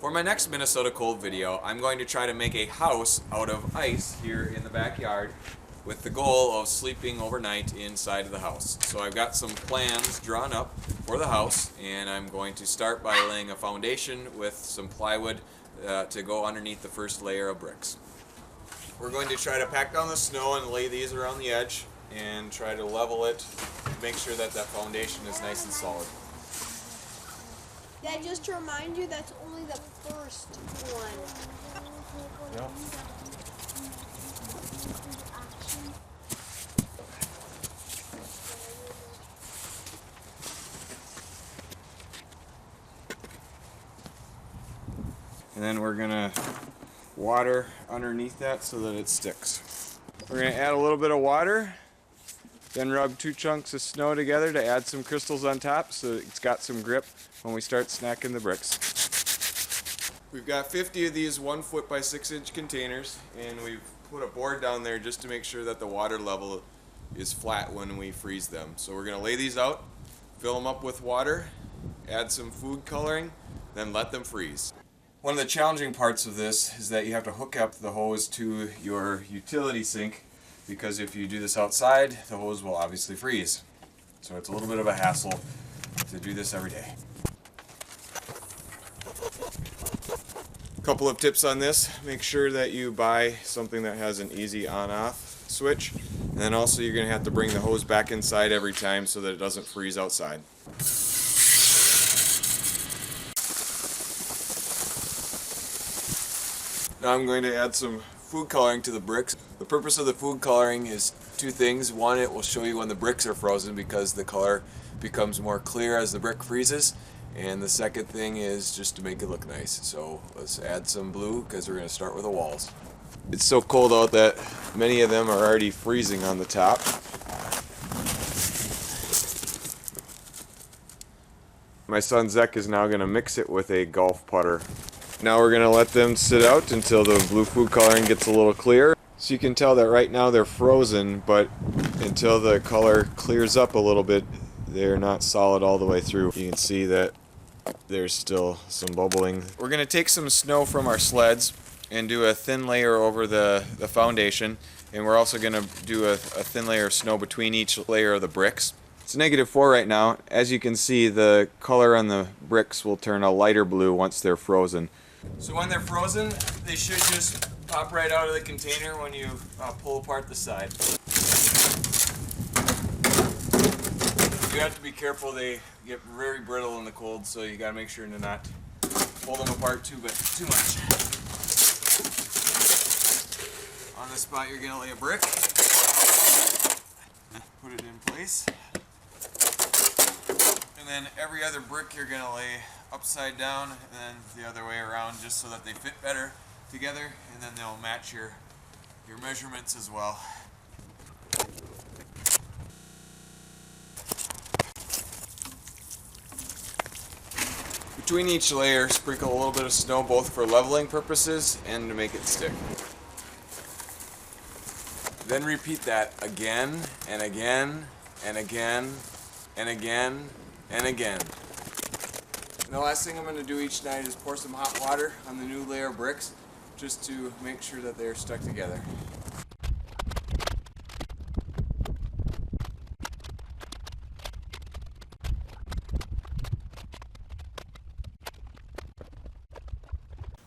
For my next Minnesota cold video, I'm going to try to make a house out of ice here in the backyard with the goal of sleeping overnight inside of the house. So I've got some plans drawn up for the house, and I'm going to start by laying a foundation with some plywood to go underneath the first layer of bricks. We're going to try to pack down the snow and lay these around the edge and try to level it, make sure that that foundation is nice and solid. Yeah, just to remind you, that's only the first one. Yep. And then we're gonna water underneath that so that it sticks. We're gonna add a little bit of water, then rub 2 chunks of snow together to add some crystals on top so it's got some grip when we start snacking the bricks. We've got 50 of these 1 foot by 6 inch containers, and we've put a board down there just to make sure that the water level is flat when we freeze them. So we're gonna lay these out, fill them up with water, add some food coloring, then let them freeze. One of the challenging parts of this is that you have to hook up the hose to your utility sink, because if you do this outside, the hose will obviously freeze. So it's a little bit of a hassle to do this every day. A couple of tips on this: make sure that you buy something that has an easy on-off switch, and then also you're going to have to bring the hose back inside every time so that it doesn't freeze outside. Now I'm going to add some food coloring to the bricks. The purpose of the food coloring is 2 things. One, it will show you when the bricks are frozen because the color becomes more clear as the brick freezes. And the second thing is just to make it look nice. So let's add some blue because we're going to start with the walls. It's so cold out that many of them are already freezing on the top. My son Zek is now going to mix it with a golf putter. Now we're going to let them sit out until the blue food coloring gets a little clear. So you can tell that right now they're frozen, but until the color clears up a little bit, they're not solid all the way through. You can see that there's still some bubbling. We're going to take some snow from our sleds and do a thin layer over the foundation, and we're also going to do a thin layer of snow between each layer of the bricks. It's -4 right now. As you can see, the color on the bricks will turn a lighter blue once they're frozen. So when they're frozen, they should just pop right out of the container when you pull apart the side. You have to be careful, they get very brittle in the cold, so you gotta make sure to not pull them apart too much. On this spot you're gonna lay a brick, put it in place, and then every other brick you're gonna lay upside down and then the other way around, just so that they fit better together, and then they'll match your measurements as well. Between each layer, sprinkle a little bit of snow, both for leveling purposes and to make it stick. Then repeat that again and again and again and again and again. And the last thing I'm going to do each night is pour some hot water on the new layer of bricks, just to make sure that they're stuck together.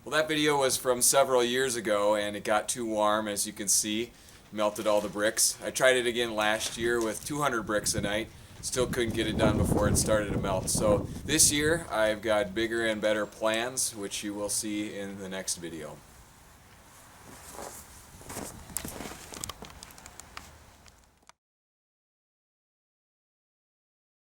Well, that video was from several years ago, and it got too warm, as you can see. Melted all the bricks. I tried it again last year with 200 bricks a night. Still couldn't get it done before it started to melt. So this year I've got bigger and better plans, which you will see in the next video.